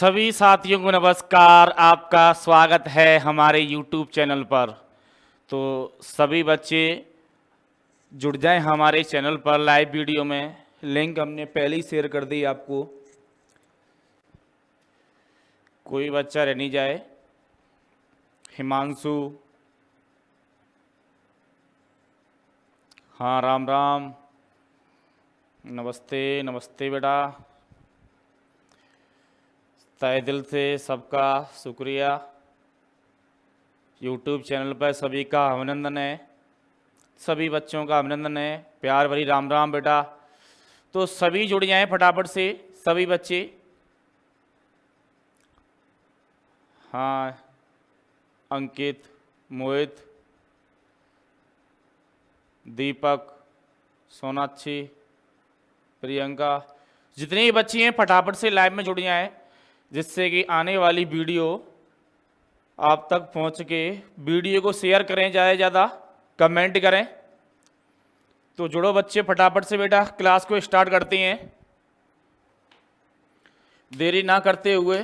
सभी साथियों को नमस्कार। आपका स्वागत है हमारे YouTube चैनल पर। तो सभी बच्चे जुड़ जाएं हमारे चैनल पर लाइव वीडियो में। लिंक हमने पहले ही शेयर कर दी आपको, कोई बच्चा रह नहीं जाए। हिमांशु, हाँ राम राम, नमस्ते नमस्ते बेटा। तहे दिल से सबका शुक्रिया। YouTube चैनल पर सभी का अभिनंदन है, सभी बच्चों का अभिनंदन है। प्यार भरी राम राम बेटा। तो सभी जुड़ जाएं फटाफट से, सभी बच्चे। हाँ, अंकित, मोहित, दीपक, सोनाक्षी, प्रियंका, जितने भी बच्चे हैं फटाफट से लाइव में जुड़ जाएं, जिससे कि आने वाली वीडियो आप तक पहुंच के। वीडियो को शेयर करें, ज़्यादा से ज़्यादा कमेंट करें। तो जुड़ो बच्चे फटाफट से बेटा, क्लास को स्टार्ट करते हैं देरी ना करते हुए।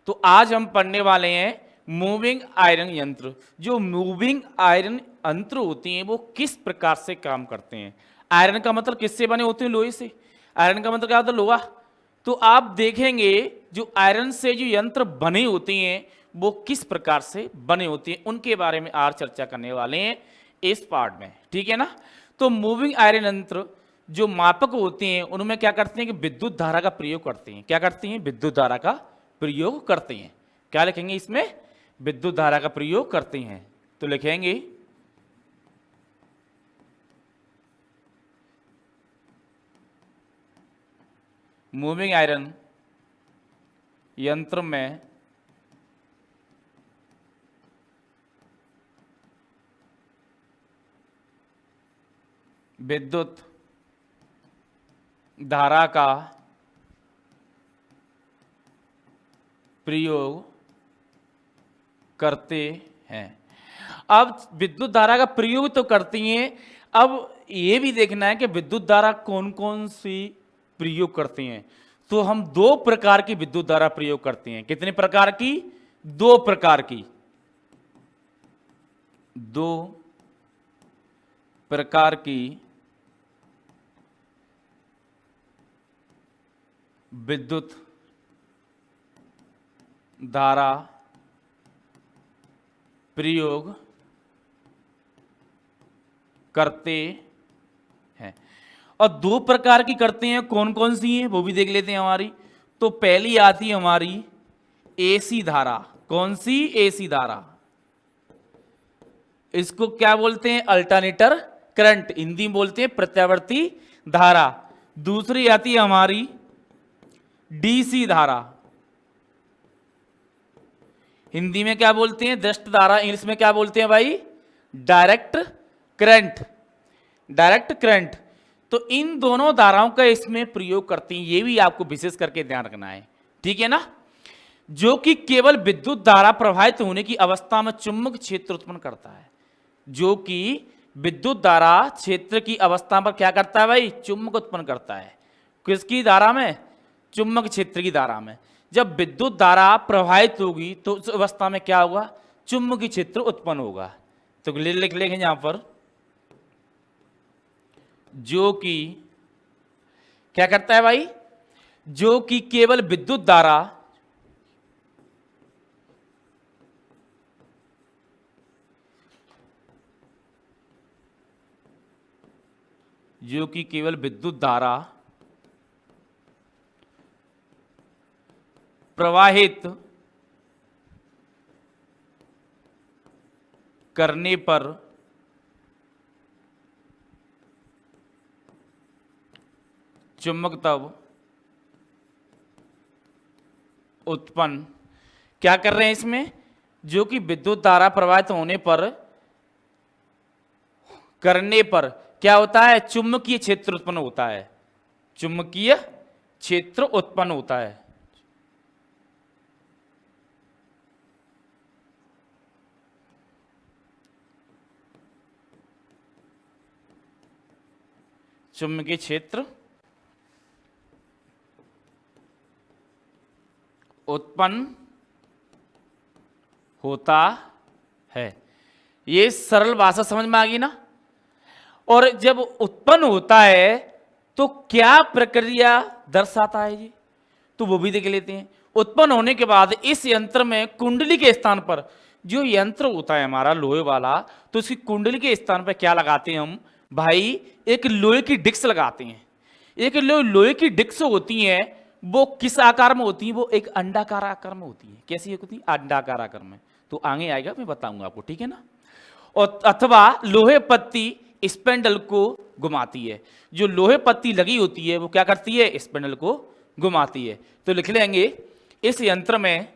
तो आज हम पढ़ने वाले हैं मूविंग आयरन यंत्र। जो मूविंग आयरन यंत्र होती हैं वो किस प्रकार से काम करते हैं। आयरन का मतलब किससे बने होते हैं? लोहे से। आयरन का मतलब क्या होता है? लोहा। तो आप देखेंगे जो आयरन से जो यंत्र बने होते हैं वो किस प्रकार से बने होते हैं, उनके बारे में आज चर्चा करने वाले हैं इस पार्ट में, ठीक है ना। तो मूविंग आयरन यंत्र जो मापक होते हैं उनमें क्या करते हैं कि विद्युत धारा का प्रयोग करते हैं। क्या करते हैं? विद्युत धारा का प्रयोग करते हैं। क्या लिखेंगे इसमें? विद्युत धारा का प्रयोग करते हैं। तो लिखेंगे मूविंग आयरन यंत्र में विद्युत धारा का प्रयोग करते हैं। अब विद्युत धारा का प्रयोग तो करती हैं, अब ये भी देखना है कि विद्युत धारा कौन कौन सी प्रयोग करती हैं। तो हम दो प्रकार की विद्युत धारा प्रयोग करते हैं। कितने प्रकार की? दो प्रकार की। दो प्रकार की विद्युत धारा प्रयोग करते हैं। और दो प्रकार की करते हैं, कौन कौन सी हैं वो भी देख लेते हैं हमारी। तो पहली आती है हमारी एसी धारा। कौन सी? एसी धारा। इसको क्या बोलते हैं? अल्टरनेटर करंट, हिंदी में बोलते हैं प्रत्यावर्ती धारा। दूसरी आती है हमारी डीसी धारा। हिंदी में क्या बोलते हैं? दृष्ट धारा। इंग्लिश में क्या बोलते हैं भाई? Direct current. Direct current. तो इन दोनों धाराओं का इसमें प्रयोग करती हैं, ये भी आपको विशेष करके ध्यान रखना है, ठीक है ना। जो कि केवल विद्युत धारा प्रवाहित होने की अवस्था में चुंबक क्षेत्र उत्पन्न करता है। जो कि विद्युत धारा क्षेत्र की अवस्था पर क्या करता है भाई? चुंबक उत्पन्न करता है। किसकी धारा में? चुंबक क्षेत्र की धारा में। जब विद्युत धारा प्रवाहित होगी तो उस अवस्था में क्या होगा? चुंबकीय क्षेत्र उत्पन्न होगा। तो लिख लेंगे यहां पर, जो कि क्या करता है भाई? जो कि केवल विद्युत धारा जो कि केवल विद्युत धारा प्रवाहित करने पर चुंबक तब उत्पन्न क्या कर रहे हैं इसमें? जो कि विद्युत धारा प्रवाहित होने पर करने पर क्या होता है? चुंबकीय क्षेत्र उत्पन्न होता है। चुंबकीय क्षेत्र उत्पन्न होता है। चुंबकीय क्षेत्र उत्पन्न होता है। ये सरल भाषा समझ में आ गई ना। और जब उत्पन्न होता है तो क्या प्रक्रिया दर्शाता है जी, तो वो भी देख लेते हैं। उत्पन्न होने के बाद इस यंत्र में कुंडली के स्थान पर, जो यंत्र होता है हमारा लोहे वाला, तो उसकी कुंडली के स्थान पर क्या लगाते हैं हम भाई, एक लोहे की डिस्क लगाते हैं। एक लोहे की डिस्क होती है, वो किस आकार में होती है, वो एक अंडाकार आकार में होती है। कैसी होती है, अंडाकार आकार में। तो आगे आएगा, मैं बताऊंगा आपको, ठीक है ना। और अथवा लोहे पत्ती स्पेंडल को घुमाती है। जो लोहे पत्ती लगी होती है वो क्या करती है, स्पेंडल को घुमाती है। तो लिख लेंगे इस यंत्र में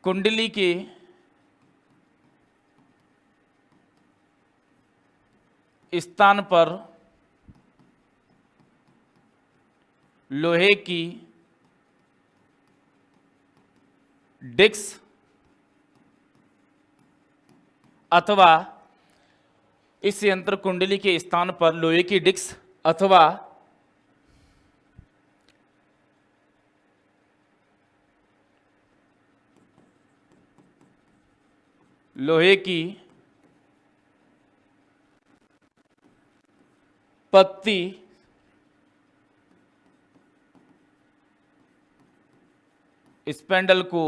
कुंडली के स्थान पर लोहे की डिस्क अथवा इस यंत्र कुंडली के स्थान पर लोहे की डिस्क अथवा लोहे की पत्ती स्पेंडल को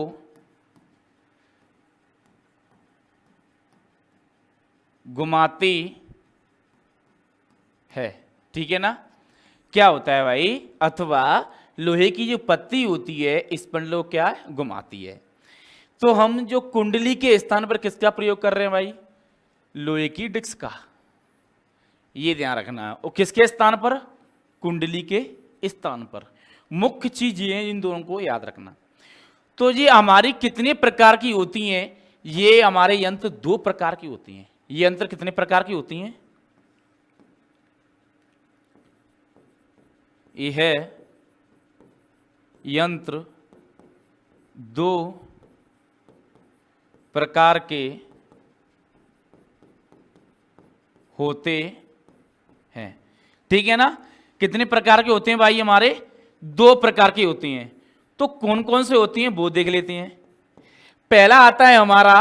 घुमाती है। ठीक है ना। क्या होता है भाई, अथवा लोहे की जो पत्ती होती है स्पेंडल को क्या घुमाती है। तो हम जो कुंडली के स्थान पर किसका प्रयोग कर रहे हैं भाई, लोहे की डिस्क का। ये ध्यान रखना है। और किसके स्थान पर, कुंडली के स्थान पर। मुख्य चीज ये है, इन दोनों को याद रखना। तो ये हमारी कितने प्रकार की होती हैं, ये हमारे यंत्र दो प्रकार की होती हैं। ये यंत्र कितने प्रकार की होती हैं, ये है यंत्र दो प्रकार के होते हैं। ठीक है ना। कितने प्रकार के होते हैं भाई, हमारे दो प्रकार के होते हैं। तो कौन कौन से होती हैं वो देख लेते हैं। पहला आता है हमारा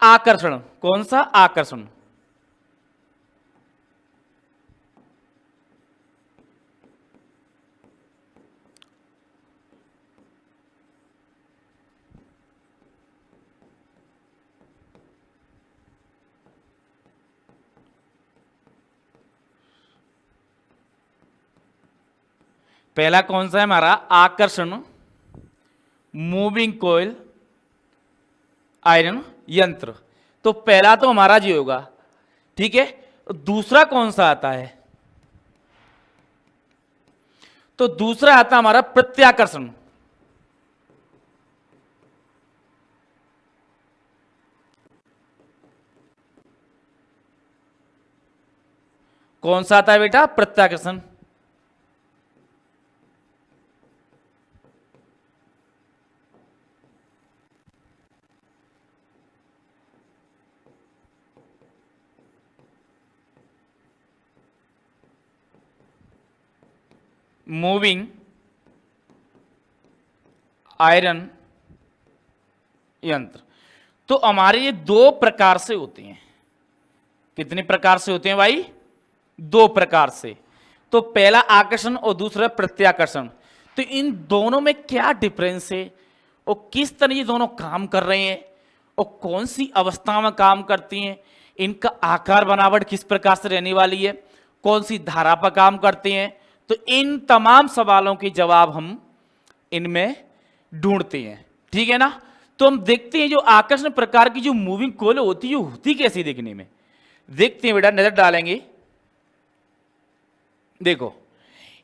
आकर्षण। कौन सा, आकर्षण। पहला कौन सा है हमारा, आकर्षण मूविंग कॉइल आयरन यंत्र। तो पहला तो हमारा जी होगा। ठीक है। दूसरा कौन सा आता है, तो दूसरा आता हमारा प्रत्याकर्षण। कौन सा आता है बेटा, प्रत्याकर्षण। मूविंग आयरन यंत्र। तो हमारे ये दो प्रकार से होते हैं। कितने प्रकार से होते हैं भाई, दो प्रकार से। तो पहला आकर्षण और दूसरा प्रत्याकर्षण। तो इन दोनों में क्या डिफरेंस है और किस तरह ये दोनों काम कर रहे हैं और कौन सी अवस्था में काम करती हैं, इनका आकार बनावट किस प्रकार से रहने वाली है, कौन सी धारा पर काम करते हैं। तो इन तमाम सवालों के जवाब हम इनमें ढूंढते हैं। ठीक है ना। तो हम देखते हैं जो आकर्षण प्रकार की जो मूविंग कॉइल होती है, होती कैसी देखने में, देखते हैं बेटा, नजर डालेंगे। देखो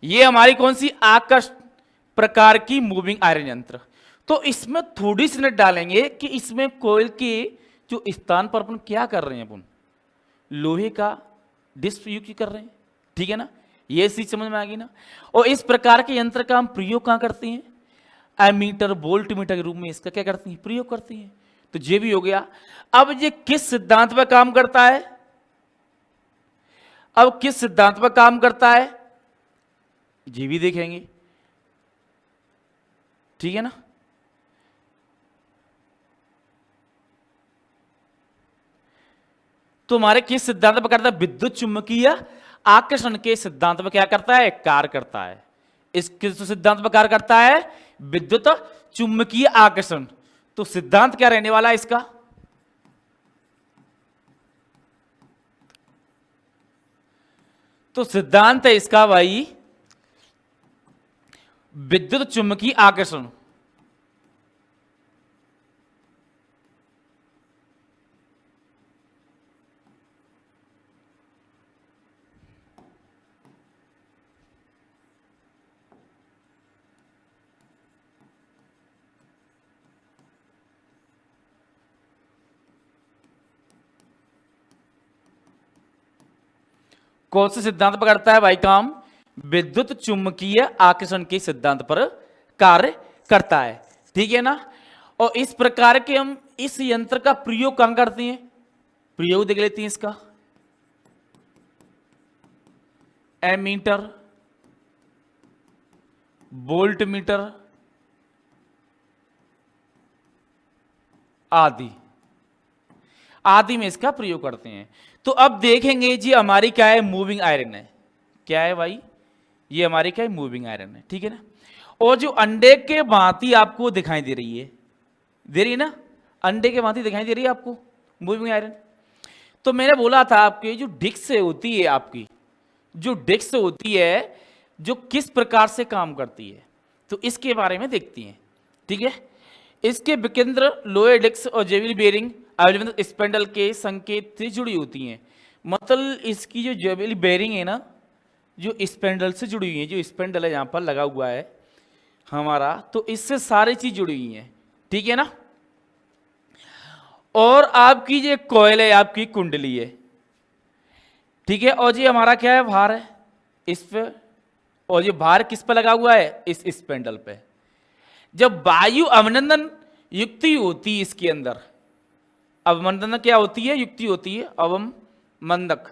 ये हमारी कौन सी आकर्षण प्रकार की मूविंग आयरन यंत्र। तो इसमें थोड़ी सी नजर डालेंगे कि इसमें कॉइल के जो स्थान पर अपन क्या कर रहे हैं, अपन लोहे का डिस्क युक्त कर रहे हैं। ठीक है ना। ये चीज समझ में आ गई ना। और इस प्रकार के यंत्र का हम प्रयोग कहाँ करते हैं, एमीटर वोल्ट मीटर के रूप में इसका क्या करती हैं, प्रयोग करती हैं। तो ये भी हो गया। अब ये किस सिद्धांत पर काम करता है, अब किस सिद्धांत पर काम करता है ये भी देखेंगे, ठीक है ना। तो हमारे किस सिद्धांत पर करता है, विद्युत चुंबकीय आकर्षण के सिद्धांत पर क्या करता है, कार्य करता है। इस किस सिद्धांत पर कार्य करता है, विद्युत चुंबकीय आकर्षण। तो सिद्धांत क्या रहने वाला है इसका, तो सिद्धांत है इसका भाई विद्युत चुंबकीय आकर्षण। कौन से सिद्धांत पर करता है भाई काम, विद्युत चुंबकीय आकर्षण के सिद्धांत पर कार्य करता है, ठीक है ना। और इस प्रकार के हम इस यंत्र का प्रयोग कहां करते हैं, प्रयोग देख लेते हैं इसका, एमीटर वोल्ट मीटर आदि आदि में इसका प्रयोग करते हैं। तो अब देखेंगे जी हमारी क्या है, मूविंग आयरन है, क्या है भाई, ये हमारी क्या है, मूविंग आयरन है, ठीक है ना। और जो अंडे के भांति आपको दिखाई दे रही है, दे रही है ना, अंडे के भांति दिखाई दे रही है आपको मूविंग आयरन। तो मैंने बोला था आपकी जो डिस्क होती है, आपकी जो डिस्क होती है जो किस प्रकार से काम करती है, तो इसके बारे में देखती हैं, ठीक है। इसके विकेंद्र लोहे डिस्क और जेविल बेरिंग स्पेंडल के संकेत से जुड़ी होती हैं। मतलब इसकी जो जेविल बेरिंग है ना, जो स्पेंडल से जुड़ी हुई है, जो स्पेंडल है यहाँ पर लगा हुआ है हमारा, तो इससे सारी चीज जुड़ी हुई है, ठीक है ना। और आपकी जो कॉइल है, आपकी कुंडली है, ठीक है। और ये हमारा क्या है, भार है इस पे, और ये भार किस पे लगा हुआ है, इस स्पेंडल पे। जब वायु अवमंदन युक्ति होती है इसके अंदर, अवमंदन क्या होती है, युक्ति होती है, अवमंदक,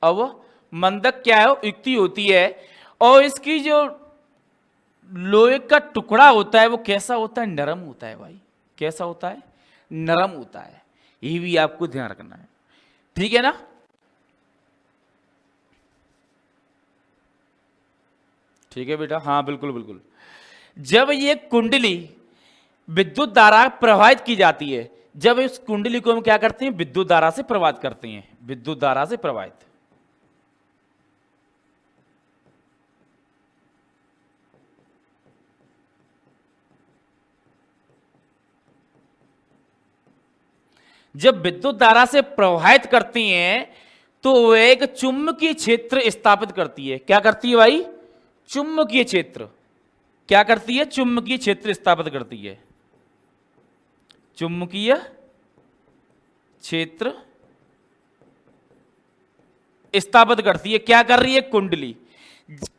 अवमंदक क्या है, युक्ति होती है। और इसकी जो लोहे का टुकड़ा होता है वो कैसा होता है, नरम होता है भाई, कैसा होता है, नरम होता है। ये भी आपको ध्यान रखना है, ठीक है ना। ठीक है बेटा, हाँ बिल्कुल बिल्कुल। जब ये कुंडली विद्युत धारा प्रवाहित की जाती है, जब इस कुंडली को हम क्या करते हैं, विद्युत धारा से प्रवाहित करते हैं, विद्युत धारा से प्रवाहित। जब विद्युत धारा से प्रवाहित करती हैं तो वह एक चुंबकीय क्षेत्र स्थापित करती है। क्या करती है भाई, चुंबकीय क्षेत्र, क्या करती है, चुंबकीय क्षेत्र स्थापित करती है, चुंबकीय क्षेत्र स्थापित करती है। क्या कर रही है, कुंडली,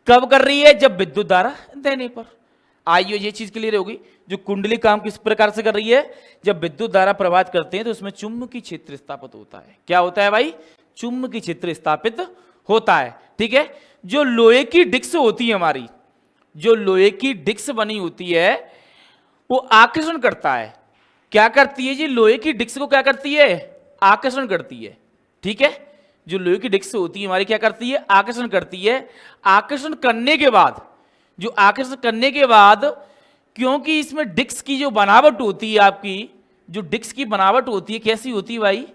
कब कर रही है, जब विद्युत धारा देने पर। आइए ये चीज क्लियर होगी, जो कुंडली काम किस प्रकार से कर रही है, जब विद्युत धारा प्रवाहित करते हैं तो उसमें चुंबकीय क्षेत्र स्थापित होता है। क्या होता है भाई, चुंबकीय क्षेत्र स्थापित होता है, ठीक है। जो लोहे की डिस्क होती है हमारी, जो लोहे की डिस्क बनी होती है वो आकर्षण करता है। क्या करती है जी, लोहे की डिस्क को क्या करती है, आकर्षण करती है, ठीक है। जो लोहे की डिस्क होती है हमारी क्या करती है, आकर्षण करती है। आकर्षण करने के बाद, जो आकर्षण करने के बाद, क्योंकि इसमें डिस्क की जो बनावट होती है, आपकी जो डिस्क की बनावट होती है कैसी होती है भाई,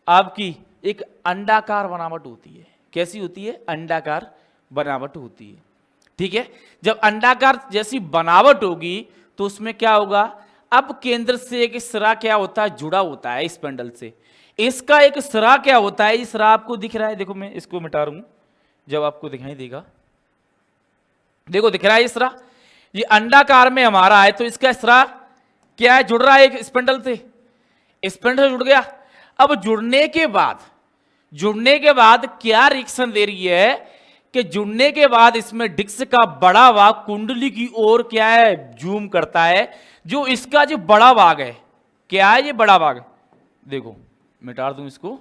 आपकी एक अंडाकार बनावट होती है। कैसी होती है, अंडाकार बनावट होती है, ठीक है। जब अंडाकार जैसी बनावट होगी तो उसमें क्या होगा, अब केंद्र से एक सिरा क्या होता है, जुड़ा होता है स्पेंडल से। इसका एक सिरा क्या होता है, इस सिरा आपको दिख रहा है, देखो मैं इसको मिटा रहा हूं, जब आपको दिखाई देगा, देखो दिख रहा है इस सिरा, ये अंडाकार में हमारा है, तो इसका सिरा क्या है, जुड़ रहा है एक स्पेंडल से, स्पेंडल से जुड़ गया। अब जुड़ने के बाद क्या रिएक्शन दे रही है कि जुड़ने के बाद इसमें डिस्क का बड़ा भाग कुंडली की ओर क्या है, जूम करता है। जो इसका जो बड़ा भाग है, क्या है ये बड़ा भाग, देखो मिटा दूं इसको,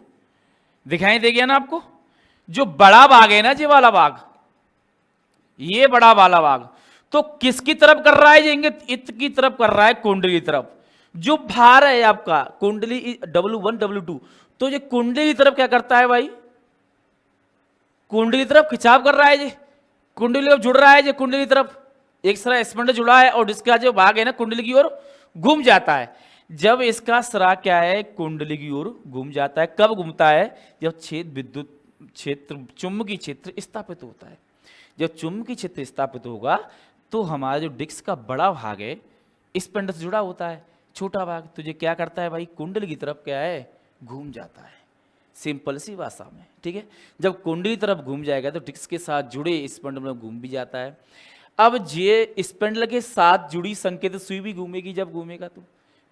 दिखाई दे गया ना आपको। जो बड़ा भाग है ना, ये वाला भाग, ये बड़ा वाला भाग, तो किसकी तरफ कर रहा है, ये इंगित इत की तरफ कर रहा है, कुंडली की तरफ। जो भार है आपका कुंडली W1 W2, तो ये कुंडली की तरफ क्या करता है भाई, कुंडली की तरफ खिंचाव कर रहा है, ये कुंडली की तरफ जुड़ रहा है, ये कुंडली की तरफ एक सरा स्पंड जुड़ा है, और इसका जो भाग है ना कुंडली की ओर घूम जाता है। जब इसका सरा क्या है, कुंडली की ओर घूम जाता है, कब घूमता है, जब छेद विद्युत क्षेत्र चुंबकीय क्षेत्र स्थापित होता है। जब चुंबकीय क्षेत्र स्थापित होगा तो हमारा जो डिस्क का बड़ा भाग है स्पंद से जुड़ा होता है, छोटा भाग तो ये क्या करता है भाई, कुंडली की तरफ क्या है, घूम जाता है। सिंपल सी भाषा में, ठीक है। जब कुंडली की तरफ घूम जाएगा तो डिस्क के साथ जुड़े स्पंड में घूम भी जाता है। अब ये स्पंडल के साथ जुड़ी संकेत सुई भी घूमेगी जब घूमेगा तो,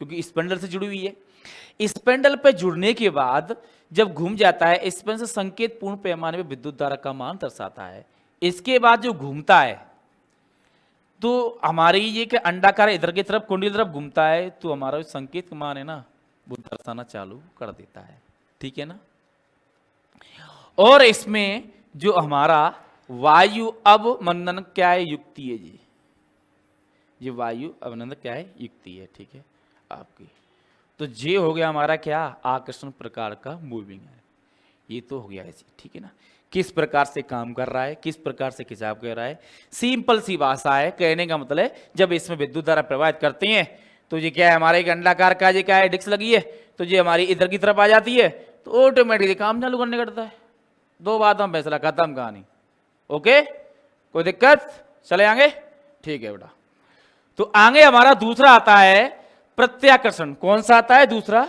क्योंकि स्पंडल से जुड़ी हुई है। स्पंडल पे जुड़ने के बाद जब घूम जाता है, स्पंदल संकेत पूर्ण पैमाने में विद्युत धारा का मान दर्शाता है। इसके बाद जो घूमता है तो हमारी ये कि अंडाकार इधर की तरफ कुंडली की तरफ घूमता है, तो हमारा संकेत का मान है ना वो दर्शाना चालू कर देता है, ठीक है ना। और इसमें जो हमारा वायु अवमंदन क्या है, युक्ति है जी, ये वायु अवमंदन क्या है, युक्ति है, ठीक है आपकी। तो ये हो गया हमारा क्या, आकर्षण प्रकार का मूविंग है, ये तो हो गया है जी, ठीक है ना। किस प्रकार से काम कर रहा है, किस प्रकार से खिंचाव कर रहा है, सिंपल सी भाषा है। कहने का मतलब है जब इसमें विद्युत धारा प्रवाहित करती है तो ये क्या है, हमारे एक अंडाकार का ये क्या है, डिस्क लगी है, तो ये हमारी इधर की तरफ आ जाती है, तो ऑटोमेटिकली काम चालू करने करता है। दो बातों में फैसला, खत्म कहानी। ओके, कोई दिक्कत, चले आगे, ठीक है बेटा। तो आगे हमारा दूसरा आता है प्रत्याकर्षण। कौन सा आता है दूसरा,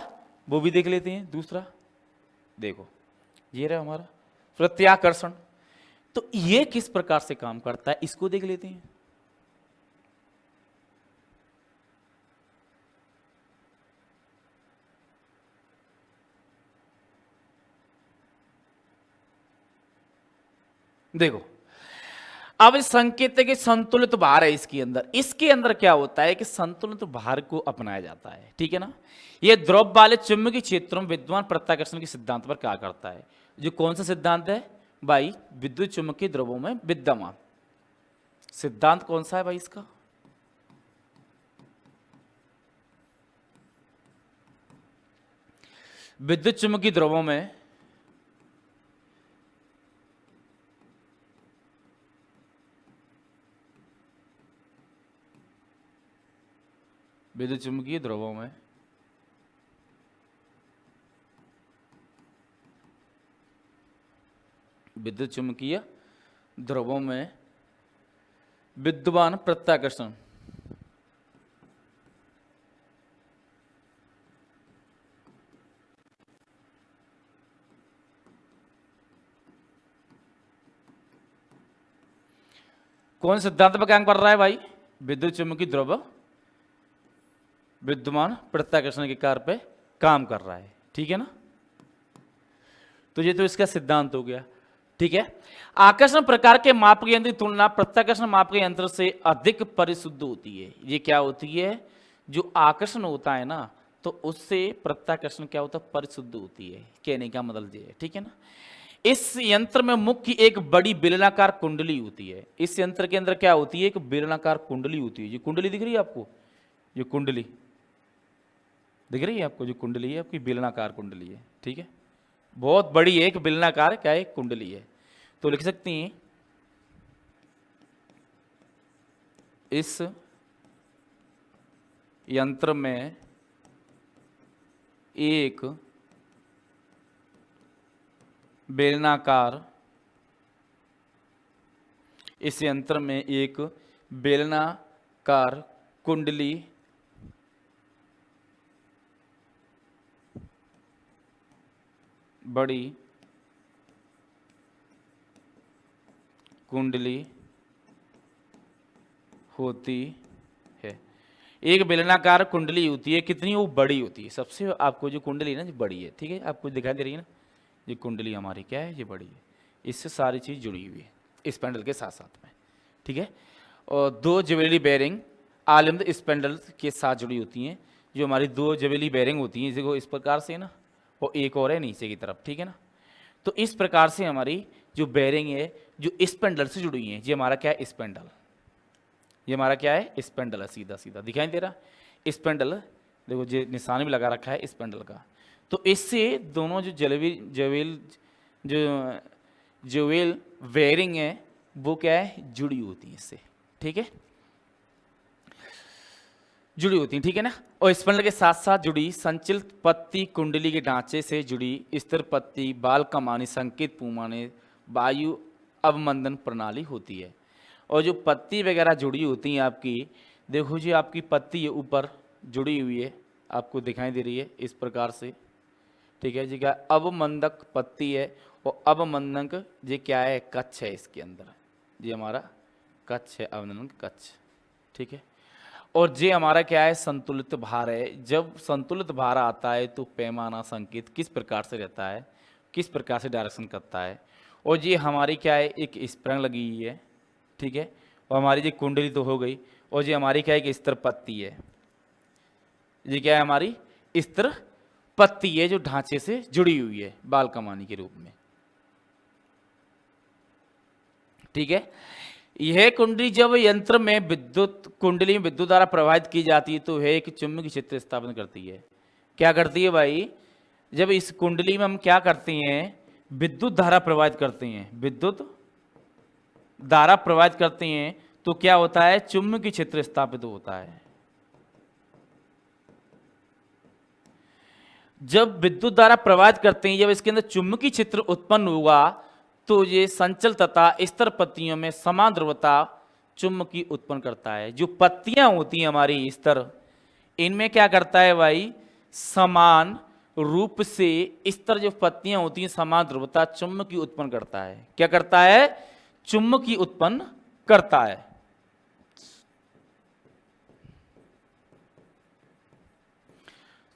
वो भी देख लेते हैं। दूसरा देखो, ये रहा हमारा प्रत्याकर्षण। तो ये किस प्रकार से काम करता है, इसको देख लेते हैं। देखो, अब इस संकेत के संतुलित भार है इसके अंदर क्या होता है कि संतुलित भार को अपनाया जाता है, ठीक है ना। ये द्रव वाले चुंबकीय क्षेत्रों में विद्यमान प्रत्याकर्षण के सिद्धांत पर क्या करता है, जो कौन सा सिद्धांत है भाई, विद्युत चुंबकीय द्रवों में विद्यमान सिद्धांत कौन सा है भाई इसका, विद्युत चुंबकीय द्रवों में विद्युत चुंबकीय द्रवों में विद्युत चुंबकीय द्रवों में विद्यमान प्रत्याकर्षण कौन सिद्धांत पर काम कर रहा है भाई, विद्युत चुंबकीय द्रव विद्यमान प्रत्याकर्षण के कार्य पे काम कर रहा है, ठीक है ना। तो ये तो इसका सिद्धांत हो गया, ठीक है। आकर्षण प्रकार के माप के यंत्र की तुलना प्रत्याकर्षण माप के यंत्र से अधिक परिशुद्ध होती है। ये क्या होती है, जो आकर्षण होता है ना तो उससे प्रत्याकर्षण क्या होता है, परिशुद्ध होती है, कहने का मतलब ये है, ठीक है ना। इस यंत्र में मुख्य एक बड़ी बेलनाकार कुंडली होती है। इस यंत्र के अंदर क्या होती है, एक बेलनाकार कुंडली होती है। ये कुंडली दिख रही है आपको, ये कुंडली दिख रही है आपको, जो कुंडली है आपकी बेलनाकार कुंडली है, ठीक है, बहुत बड़ी एक बेलनाकार क्या है कुंडली है। तो लिख सकती हैं इस यंत्र में एक बेलनाकार, इस यंत्र में एक बेलनाकार कुंडली बड़ी कुंडली होती है। एक बेलनाकार कुंडली होती है, कितनी, वो बड़ी होती है सबसे। आपको जो कुंडली है ना, जो बड़ी है, ठीक है, आपको दिखाई दे रही है ना, ये कुंडली हमारी क्या है, ये बड़ी है, इससे सारी चीज जुड़ी हुई है। स्पेंडल के साथ साथ में, ठीक है। और दो ज्वेलरी बेरिंग आलमद स्पेंडल के साथ जुड़ी होती हैं। जो हमारी दो ज्वेलरी बेरिंग होती हैं देखो इस प्रकार से ना, और एक और है नीचे की तरफ, ठीक है ना। तो इस प्रकार से हमारी जो बेरिंग है जो स्पेंडल से जुड़ी है, ये हमारा क्या है स्पेंडल, ये हमारा क्या है स्पेंडल है, सीधा सीधा दिखाई दे रहा स्पेंडल, देखो ये निशान भी लगा रखा है स्पेंडल का। तो इससे दोनों जो ज्वेल वेयरिंग है वो क्या है जुड़ी होती है इससे, ठीक है, जुड़ी होती हैं, ठीक है ना। और स्पेंडल के साथ साथ जुड़ी संचलित पत्ती कुंडली के ढांचे से जुड़ी स्थिर पत्ती बाल कमानी संकेत पुमाने वायु अवमंदन प्रणाली होती है। और जो पत्ती वगैरह जुड़ी होती हैं आपकी, देखो जी आपकी पत्ती है ऊपर जुड़ी हुई है, आपको दिखाई दे रही है इस प्रकार से, ठीक है जी। क्या अवमंदक पत्ती है, और अवमंदक ये क्या है कच्छ है इसके अंदर, ये हमारा कच्छ है अवमंदक कच्छ, ठीक है। और ये हमारा क्या है संतुलित भार है। जब संतुलित भार आता है तो पैमाना संकेत किस प्रकार से रहता है, किस प्रकार से डायरेक्शन करता है। और ये हमारी क्या है एक स्प्रिंग लगी हुई है, ठीक है। और हमारी ये कुंडली तो हो गई, और ये हमारी क्या है एक स्थिर पत्ती है, ये क्या है हमारी स्थिर पत्ती है जो ढांचे से जुड़ी हुई है बाल कमानी के रूप में, ठीक है। यह कुंडली जब यंत्र में विद्युत कुंडली में विद्युत द्वारा प्रवाहित की जाती है तो यह एक चुंबकीय क्षेत्र स्थापित करती है। क्या करती है भाई, जब इस कुंडली में हम क्या करते हैं विद्युत धारा प्रवाहित करते हैं, विद्युत धारा प्रवाहित करते हैं तो क्या होता है चुंबकीय क्षेत्र स्थापित होता है। जब विद्युत धारा प्रवाहित करते हैं, जब इसके अंदर चुंबकीय क्षेत्र उत्पन्न हुआ तो ये संचल तथा स्तर पत्तियों में समान ध्रुवता चुंबकीय उत्पन्न करता है। जो पत्तियां होती हैं हमारी स्तर, इनमें क्या करता है भाई समान रूप से स्तर जो पत्तियां होती हैं समान ध्रुवता चुंबकीय उत्पन्न करता है। क्या करता है चुंबकीय उत्पन्न करता है।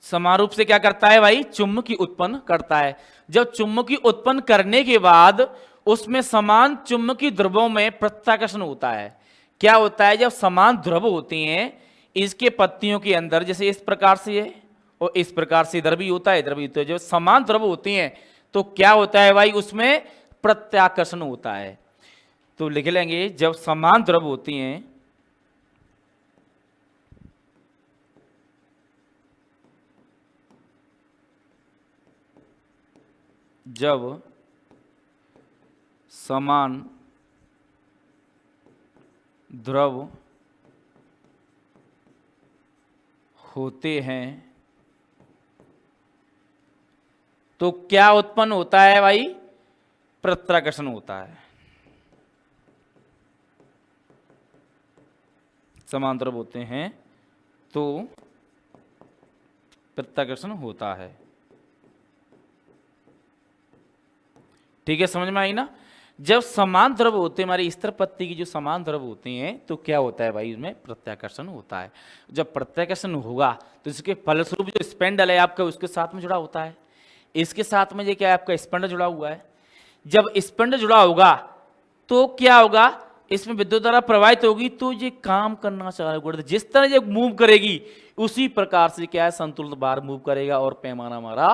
समान रूप से क्या करता है भाई चुंबकीय उत्पन्न करता है। जब चुंबकीय उत्पन्न करने के बाद उसमें समान चुंबकीय ध्रुवों में प्रत्याकर्षण होता है। क्या होता है जब समान ध्रुव होते हैं इसके पत्तियों के अंदर, जैसे इस प्रकार से है और इस प्रकार से इधर भी होता है इधर भी होता है, जब समान ध्रुव होते हैं तो क्या होता है भाई उसमें प्रत्याकर्षण होता है। तो लिख लेंगे जब समान ध्रुव होती हैं जब समान ध्रुव होते हैं तो क्या उत्पन्न होता है भाई प्रत्याकर्षण होता है। समान ध्रुव होते हैं तो प्रत्याकर्षण होता है, ठीक है समझ में आई ना। जब समान ध्रुव होते हैं हमारी स्तर पत्ती की जो समान ध्रुव होते हैं तो क्या होता है भाई उसमें प्रत्याकर्षण होता है। जब प्रत्याकर्षण होगा तो इसके फलस्वरूप जो स्पेंडल है आपका उसके साथ में जुड़ा होता है, इसके साथ में ये क्या है आपका स्पेंडल जुड़ा हुआ है। जब स्पेंडल जुड़ा होगा तो क्या होगा इसमें विद्युत धारा प्रवाहित होगी तो ये काम करना चालू कर देगा। जिस तरह ये मूव करेगी उसी प्रकार से क्या है संतुलित भार मूव करेगा और पैमाना हमारा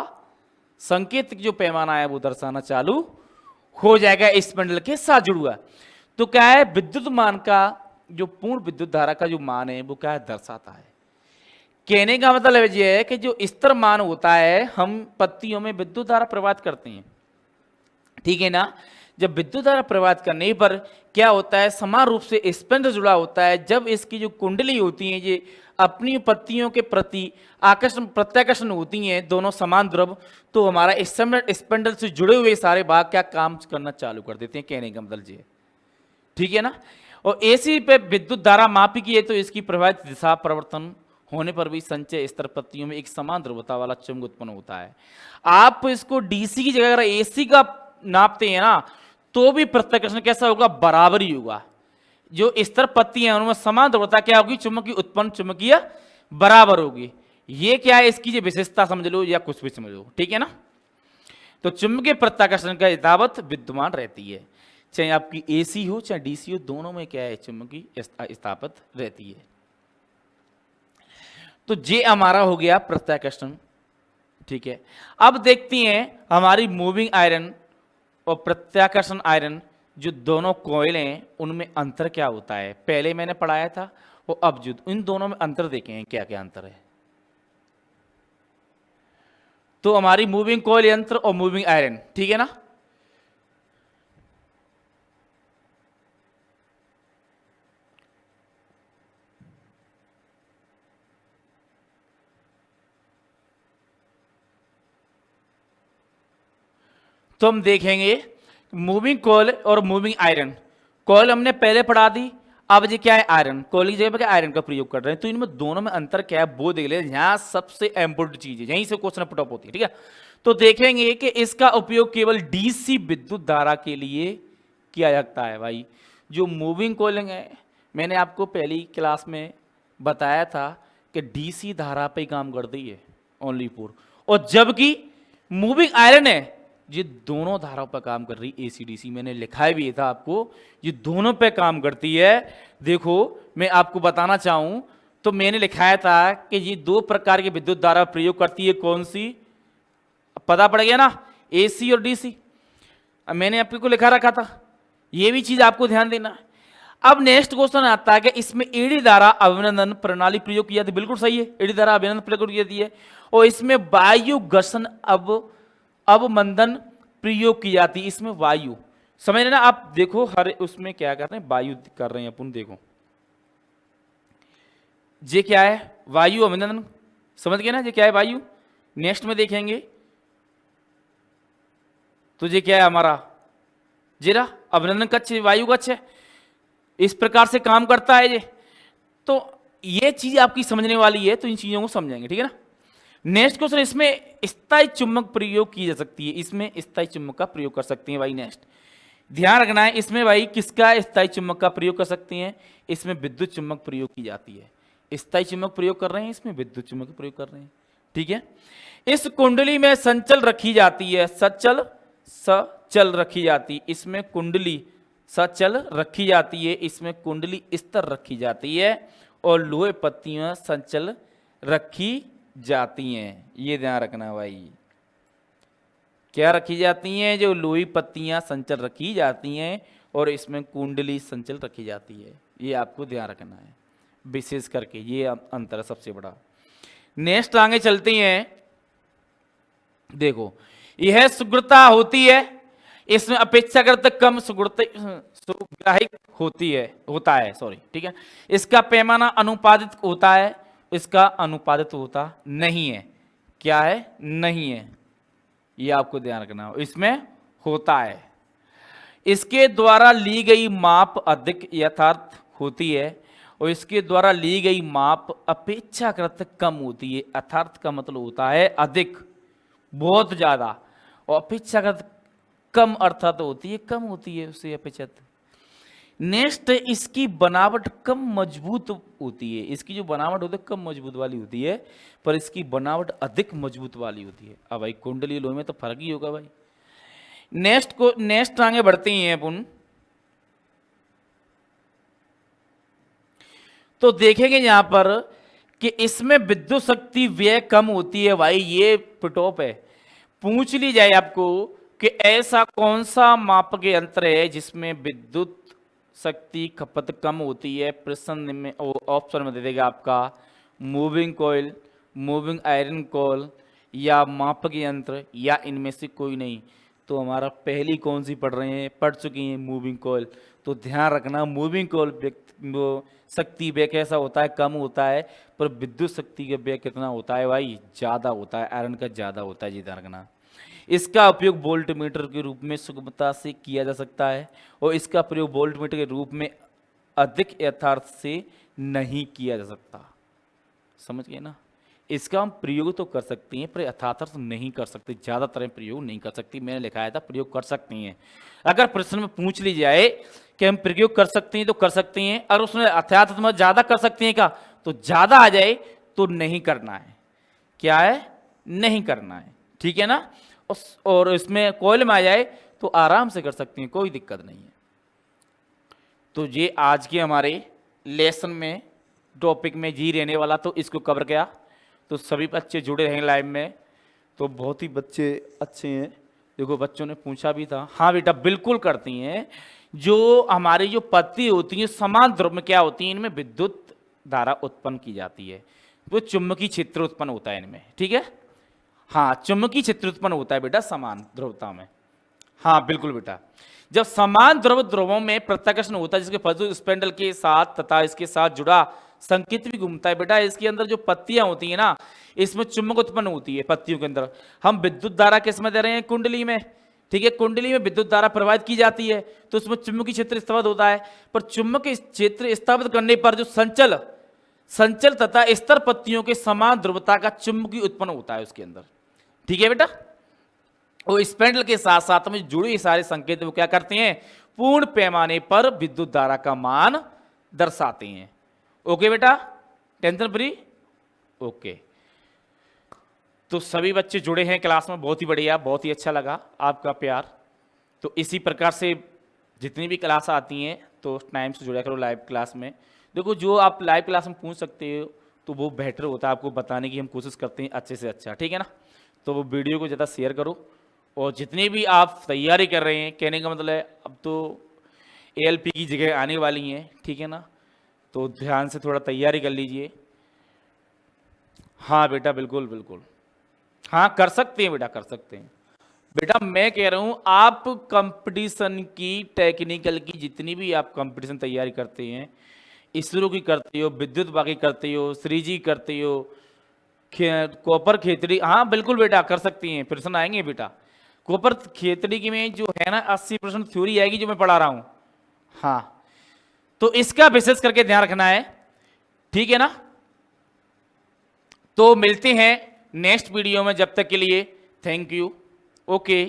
संकेत जो पैमाना है वो दर्शाना चालू हो जाएगा स्पेंडल के साथ जुड़ा। तो क्या है विद्युत मान का जो पूर्ण विद्युत धारा का जो मान है वो क्या है दर्शाता है। कहने का मतलब ये है कि जो स्तर मान होता है हम पत्तियों में विद्युत धारा प्रवाहित करते हैं, ठीक है ना। जब विद्युत धारा प्रवाहित करने पर क्या होता है समान रूप से स्पेंडल जुड़ा होता है। जब इसकी जो कुंडली होती है ये अपनी पत्तियों के प्रति आकर्षण प्रत्याकर्षण होती हैं दोनों समान ध्रुव, तो हमारा स्पेंडल से जुड़े हुए सारे भाग क्या काम करना चालू कर देते हैं। कहने का मतलब ये ठीक है ना। और एसी पे विद्युत धारा मापी की है तो इसकी प्रभावित दिशा परिवर्तन होने पर भी संचय स्तर पत्तियों में एक समान ध्रुवता वाला चुंबक उत्पन्न होता है। आप इसको डीसी की जगह अगर एसी का नापते हैं ना तो भी प्रत्याकर्षण कैसा होगा बराबर ही होगा। जो स्तर पत्तियां हैं उनमें समान ध्रुवता क्या होगी चुंबकीय उत्पन्न चुंबकीय बराबर होगी। ये क्या है इसकी जो विशेषता समझ लो या कुछ भी समझ लो, ठीक है ना। तो चुंबकीय प्रत्याकर्षण का यथावत विद्यमान रहती है। चाहे आपकी एसी हो चाहे डीसी हो, दोनों में क्या है, चुंबकीय स्थापित रहती है। तो ये हमारा हो गया प्रत्याकर्षण, ठीक है। अब देखते हैं हमारी मूविंग आयरन और प्रत्याकर्षण आयरन, जो दोनों कॉइल हैं उनमें अंतर क्या होता है। पहले मैंने पढ़ाया था और अब जो इन दोनों में अंतर देखें क्या क्या अंतर है। तो हमारी मूविंग कॉइल यंत्र और मूविंग आयरन, ठीक है ना। तो हम देखेंगे मूविंग कॉइल और मूविंग आयरन। कॉइल हमने पहले पढ़ा दी, अब ये क्या है, आयरन। कॉइल की जगह पर आयरन का प्रयोग कर रहे हैं। तो इनमें दोनों में अंतर क्या है वो देख ले, यहाँ सबसे इंपोर्टेंट चीज है, यहीं से क्वेश्चन पुटअप होती है, ठीक है। तो देखेंगे कि इसका उपयोग केवल डीसी विद्युत धारा के लिए किया जाता है। भाई जो मूविंग कॉइलिंग है, मैंने आपको पहली क्लास में बताया था कि डीसी धारा पे ही काम करती है ओनली फॉर, और जबकि मूविंग आयरन है ये दोनों धाराओं पर काम कर रही, एसी डीसी। मैंने लिखा भी था आपको, ये दोनों पे काम करती है। देखो मैं आपको बताना चाहूं तो मैंने लिखाया था कि ये दो प्रकार की विद्युत धारा प्रयोग करती है, कौन सी, पता पड़ गया ना, एसी और डीसी। अब मैंने आपको लिखा रखा था, ये भी चीज आपको ध्यान देना है। अब नेक्स्ट क्वेश्चन आता है कि इसमें एडी धारा अभिनंदन प्रणाली प्रयोग की जाती है। बिल्कुल सही है, एडी धारा अभिनंदन प्रयोग की जाती है। और इसमें वायु घर्षण अवमंदन प्रयोग की जाती है। इसमें वायु, समझ रहे ना आप, देखो हर उसमें क्या कर रहे हैं, वायु कर रहे हैं अपन। देखो ये क्या है, वायु अभिनंदन, समझ गए ना, ये क्या है, वायु। नेक्स्ट में देखेंगे तो ये क्या है हमारा, जीरा अभिनंदन कक्ष, वायु कक्ष है। इस प्रकार से काम करता है ये। तो ये चीज आपकी समझने वाली है, तो इन चीजों को समझेंगे, ठीक है ना। नेक्स्ट क्वेश्चन, इसमें स्थायी चुंबक प्रयोग की जा सकती है। इसमें स्थायी चुंबक का प्रयोग कर सकती हैं भाई। नेक्स्ट ध्यान रखना है, इसमें भाई किसका स्थायी चुंबक का प्रयोग कर सकती हैं, इसमें विद्युत चुंबक प्रयोग की जाती है। स्थायी चुंबक प्रयोग कर रहे हैं, इसमें विद्युत चुंबक प्रयोग कर रहे हैं, ठीक है। इस कुंडली में संचल रखी जाती है, सचल रखी जाती, इसमें कुंडली सचल रखी जाती है, इसमें कुंडली स्तर रखी जाती है, और लोहे पत्तियां संचल रखी जाती हैं। ये ध्यान रखना भाई, क्या रखी जाती हैं, जो लोही पत्तियां संचल रखी जाती हैं, और इसमें कुंडली संचल रखी जाती है। ये आपको ध्यान रखना है विशेष करके, ये अंतर है सबसे बड़ा। नेक्स्ट आगे चलते हैं। देखो यह सुग्रता होती है, इसमें अपेक्षाकृत कम सुग्राहिक होता है, सॉरी, ठीक है। इसका पैमाना अनुपादित होता है, इसका अनुपादित होता नहीं है। क्या है, नहीं है, ये आपको ध्यान रखना हो, इसमें होता है। इसके द्वारा ली गई माप अधिक यथार्थ होती है, और इसके द्वारा ली गई माप अपेक्षाकृत कम होती है। यथार्थ का मतलब होता है अधिक, बहुत ज्यादा, और अपेक्षाकृत कम अर्थात होती है, कम होती है उससे अपेक्षाकृत। नेक्स्ट, इसकी बनावट कम मजबूत होती है। इसकी जो बनावट होती है कम मजबूत वाली होती है, पर इसकी बनावट अधिक मजबूत वाली होती है। अब भाई कुंडली लोहे में तो फर्क ही होगा भाई। नेक्स्ट आगे बढ़ते हैं अपन। तो देखेंगे यहां पर कि इसमें विद्युत शक्ति व्यय कम होती है। भाई ये पिटॉप है, पूछ ली जाए आपको कि ऐसा कौन सा मापक यंत्र है जिसमें विद्युत शक्ति खपत कम होती है। प्रश्न में ऑप्शन में दे देगा आपका moving coil, moving iron coil, या मापक यंत्र, या इनमें से कोई नहीं। तो हमारा पहली कौन सी पढ़ रहे हैं, पढ़ चुकी हैं मूविंग कॉइल। तो ध्यान रखना, मूविंग कॉइल शक्ति व्यय कैसा होता है, कम होता है, पर विद्युत शक्ति का व्यय कितना होता है भाई, ज्यादा होता है, आयरन का ज्यादा होता है। जी ध्यान रखना। इसका उपयोग वोल्टमीटर के रूप में सुगमता से किया जा सकता है, और इसका प्रयोग वोल्टमीटर के रूप में अधिक यथार्थ से नहीं किया जा सकता। समझ गए ना, इसका हम प्रयोग तो कर सकते हैं पर यथार्थ नहीं कर सकते, ज्यादातर प्रयोग नहीं कर सकती। मैंने लिखाया था प्रयोग कर सकती हैं। अगर प्रश्न में पूछ ली जाए कि हम प्रयोग कर सकते हैं तो कर सकते हैं, और उसमें यथार्थ में ज्यादा कर सकते हैं क्या, तो ज्यादा आ जाए तो नहीं करना है। क्या है, नहीं करना है, ठीक है ना। और इसमें कॉइल में आ जाए तो आराम से कर सकते हैं, कोई दिक्कत नहीं है। तो ये आज के हमारे लेसन में टॉपिक में जी रहने वाला, तो इसको कवर किया। तो सभी बच्चे जुड़े रहेंगे लाइव में, तो बहुत ही बच्चे अच्छे हैं। देखो बच्चों ने पूछा भी था, हाँ बेटा बिल्कुल करती हैं। जो हमारी जो पत्ती होती है समान ध्रुव में क्या होती है, इनमें विद्युत धारा उत्पन्न की जाती है, वो चुंबकीय क्षेत्र उत्पन्न होता है इनमें, ठीक है। हाँ चुंबकीय क्षेत्र उत्पन्न होता है बेटा समान ध्रुवता में। हाँ बिल्कुल बेटा, जब समान ध्रुवों में प्रत्याकर्षण होता है जिसके फलस्वरूप स्पेंडल के साथ तथा इसके साथ जुड़ा संकेत भी घूमता है बेटा। इसके अंदर जो पत्तियां होती है ना, इसमें चुंबक उत्पन्न होती है पत्तियों के अंदर। हम विद्युत धारा किस में दे रहे हैं, कुंडली में, ठीक है। कुंडली में विद्युत धारा प्रवाहित की जाती है तो उसमें चुंबकीय क्षेत्र स्थापित होता है। पर चुंबकीय क्षेत्र स्थापित करने पर जो संचल तथा स्तर पत्तियों के समान ध्रुवता का चुंबकीय उत्पन्न होता है उसके अंदर, ठीक है बेटा। और स्पेंडल के साथ साथ में जुड़े सारे संकेत वो क्या करते हैं, पूर्ण पैमाने पर विद्युत धारा का मान दर्शाते हैं। ओके बेटा, टेंशन फ्री, ओके। तो सभी बच्चे जुड़े हैं क्लास में, बहुत ही बढ़िया, बहुत ही अच्छा लगा आपका प्यार। तो इसी प्रकार से जितनी भी क्लास आती हैं तो टाइम से जुड़ा करो लाइव क्लास में। देखो जो आप लाइव क्लास में पूछ सकते हो तो वो बेटर होता है, आपको बताने की हम कोशिश करते हैं अच्छे से अच्छा, ठीक है ना। तो वो वीडियो को ज़्यादा शेयर करो। और जितने भी आप तैयारी कर रहे हैं, कहने का मतलब है अब तो ALP की जगह आने वाली हैं, ठीक है ना, तो ध्यान से थोड़ा तैयारी कर लीजिए। हाँ बेटा बिल्कुल बिल्कुल, हाँ कर सकते हैं बेटा, कर सकते हैं बेटा। मैं कह रहा हूँ आप कंपटीशन की, टेक्निकल की जितनी भी आप कंपटीशन तैयारी करते हैं, इसरो की करते हो, विद्युत बाकी करते हो, श्रीजी करते हो, कॉपर खेतड़ी, हाँ बिल्कुल बेटा कर सकती हैं, प्रश्न आएंगे बेटा। कॉपर खेतड़ी की में जो है ना 80% थ्योरी आएगी जो मैं पढ़ा रहा हूँ, हाँ तो इसका विशेष करके ध्यान रखना है, ठीक है ना। तो मिलते हैं नेक्स्ट वीडियो में, जब तक के लिए थैंक यू, ओके।